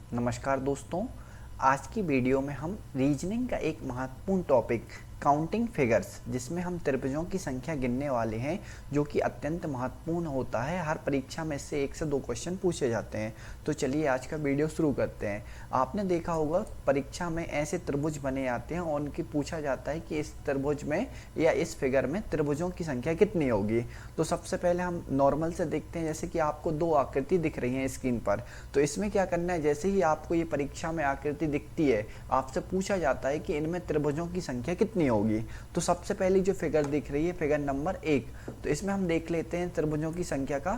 नमस्कार दोस्तों। आज की वीडियो में हम रीजनिंग का एक महत्वपूर्ण टॉपिक काउंटिंग फिगर्स, जिसमें हम त्रिभुजों की संख्या गिनने वाले हैं, जो कि अत्यंत महत्वपूर्ण होता है। हर परीक्षा में से 1 से 2 क्वेश्चन पूछे जाते हैं। तो चलिए आज का वीडियो शुरू करते हैं। आपने देखा होगा परीक्षा में ऐसे त्रिभुज बने जाते हैं और उनकी पूछा जाता है कि इस त्रिभुज में या इस फिगर में त्रिभुजों की संख्या कितनी होगी। तो सबसे पहले हम नॉर्मल से देखते हैं। जैसे कि आपको 2 आकृति दिख रही हैं स्क्रीन पर, तो इसमें क्या करना है, जैसे ही आपको ये परीक्षा में आकृति दिखती है, आपसे पूछा जाता है कि इनमें त्रिभुजों की संख्या कितनी होगी। तो सबसे पहली जो फिगर दिख रही है फिगर नंबर 1, तो इसमें हम देख लेते हैं त्रिभुजों की संख्या का।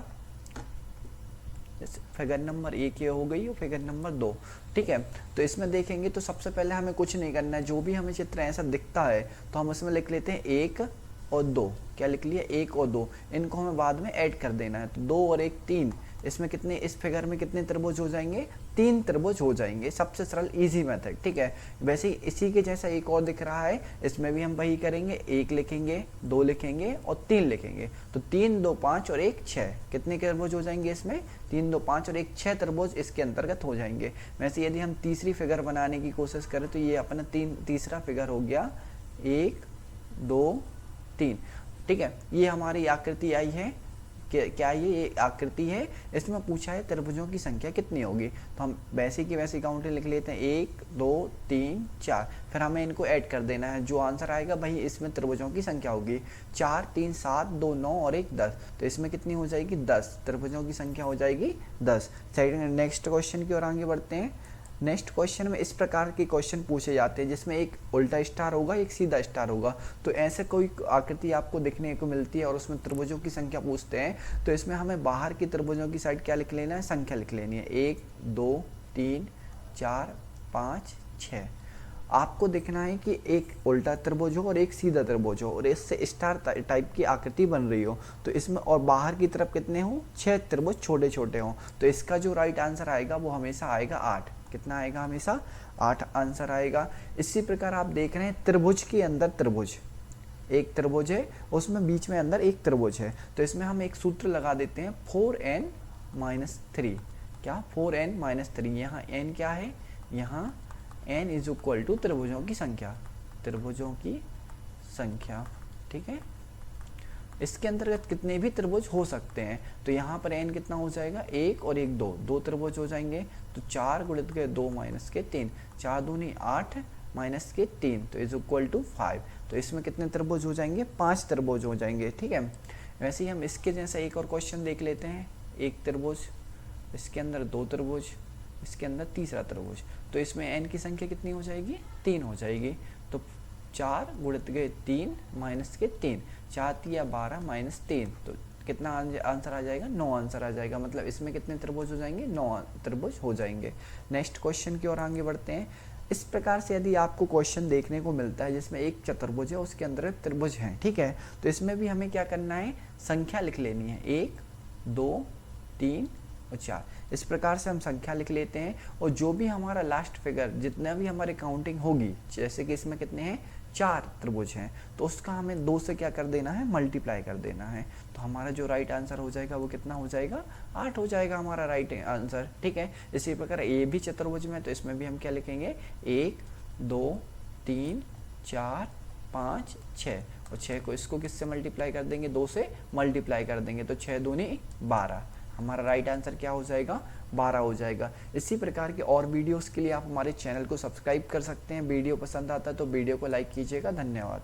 फिगर नंबर 1 ये हो गई और फिगर नंबर 2, ठीक है। तो इसमें देखेंगे तो सबसे पहले हमें कुछ नहीं करना है, जो भी हमें चित्र ऐसा दिखता है तो हम उसमें लिख लेते हैं 1 और 2। क्या लिख लिया, 1 और 2। इनको हमें बाद में ऐड कर देना है। तो 2 और 1 3। इसमें कितने, इस फिगर में कितने त्रिभुज हो जाएंगे, 3 त्रिभुज हो जाएंगे। सबसे सरल इजी मेथड, ठीक है। वैसे ही इसी के जैसा एक और दिख रहा है, इसमें भी हम वही करेंगे। 1 लिखेंगे, 2 लिखेंगे और 3 लिखेंगे। तो 3 2 5 और 1 6। कितने त्रिभुज हो जाएंगे इसमें, 3 2 5 और 1 6 त्रिभुज इसके अंतर्गत हो जाएंगे। वैसे यदि हम तीसरी फिगर बनाने की कोशिश करें तो ये अपना तीसरा फिगर हो गया 1 2 3, ठीक है। ये हमारी आकृति आई है। क्या ये आकृति है। इसमें पूछा है त्रिभुजों की संख्या कितनी होगी। तो हम वैसे की वैसी काउंटिंग लिख लेते हैं, 1 2 3 4। फिर हमें इनको ऐड कर देना है। जो आंसर आएगा भाई इसमें त्रिभुजों की संख्या होगी। 4 3 7 2 9 और 1 10। तो इसमें कितनी हो जाएगी, 10 त्रिभुजों की संख्या हो जाएगी 10। नेक्स्ट क्वेश्चन की ओर आगे बढ़ते हैं। नेक्स्ट क्वेश्चन में इस प्रकार के क्वेश्चन पूछे जाते हैं, जिसमें एक उल्टा स्टार होगा, एक सीधा स्टार होगा। तो ऐसे कोई आकृति आपको देखने को मिलती है और उसमें त्रिभुजों की संख्या पूछते हैं, तो इसमें हमें बाहर की त्रिभुजों की साइड क्या लिख लेना है, संख्या लिख लेनी है। 1 2 3 4 5 6। आपको दिखना है कि एक उल्टा त्रिभुज हो और एक सीधा त्रिभुज हो और इससे स्टार टाइप की आकृति बन रही हो। तो इसमें और बाहर की तरफ कितने हो, 6 त्रिभुज छोटे छोटे हों। तो इसका जो राइट आंसर आएगा वो हमेशा आएगा 8। कितना आएगा, हमेशा 8 आंसर आएगा। इसी प्रकार आप देख रहे हैं त्रिभुज के अंदर त्रिभुज, एक त्रिभुज है उसमें बीच में अंदर एक त्रिभुज है। तो इसमें हम एक सूत्र लगा देते हैं, 4n-3। क्या, 4n-3। यहाँ n क्या है, यहाँ n इज इक्वल टू त्रिभुजों की संख्या, त्रिभुजों की संख्या, ठीक है। इसके अंतर्गत कितने भी त्रिभुज हो सकते हैं। तो यहाँ पर n कितना हो जाएगा, 1 और 1 2, 2 त्रिभुज हो जाएंगे। तो 4 गुणित के 2 माइनस के 3, 4 दूनी 8 माइनस के 3, तो इज इक्वल टू 5। तो इसमें कितने त्रिभुज हो जाएंगे, 5 त्रिभुज हो जाएंगे, ठीक है। वैसे ही हम इसके जैसा एक और क्वेश्चन देख लेते हैं। एक त्रिभुज, इसके अंदर 2 त्रिभुज, इसके अंदर तीसरा त्रिभुज। तो इसमें n की संख्या कितनी हो जाएगी, 3 हो जाएगी। तो 4 गुणित के 3 माइनस के 3, 4 तिया 12 माइनस 3, तो कितना आंसर आ जाएगा, 9 आंसर आ जाएगा। मतलब इसमें कितने त्रिभुज हो जाएंगे, 9 त्रिभुज हो जाएंगे। नेक्स्ट क्वेश्चन की ओर आगे बढ़ते हैं। इस प्रकार से यदि आपको क्वेश्चन देखने को मिलता है जिसमें एक चतुर्भुज है, उसके अंदर त्रिभुज है, ठीक है, तो इसमें भी हमें क्या करना है, संख्या लिख लेनी है। 1 2 3 और 4। इस प्रकार से हम संख्या लिख लेते हैं और जो भी हमारा लास्ट फिगर, जितना भी हमारी काउंटिंग होगी, जैसे कि इसमें कितने हैं, 4 त्रिभुज हैं, तो उसका हमें 2 से क्या कर देना है, मल्टीप्लाई कर देना है। तो हमारा जो राइट आंसर हो जाएगा वो कितना हो जाएगा, 8 हो जाएगा हमारा राइट आंसर, ठीक है। इसी प्रकार ये भी चतुर्भुज में, तो इसमें भी हम क्या लिखेंगे, 1 2 3 4 5 6 और 6 को इसको किससे मल्टीप्लाई कर देंगे, 2 से मल्टीप्लाई कर देंगे। तो 6 दूनी 12, हमारा राइट आंसर क्या हो जाएगा, 12 हो जाएगा। इसी प्रकार के और वीडियोस के लिए आप हमारे चैनल को सब्सक्राइब कर सकते हैं। वीडियो पसंद आता है तो वीडियो को लाइक कीजिएगा। धन्यवाद।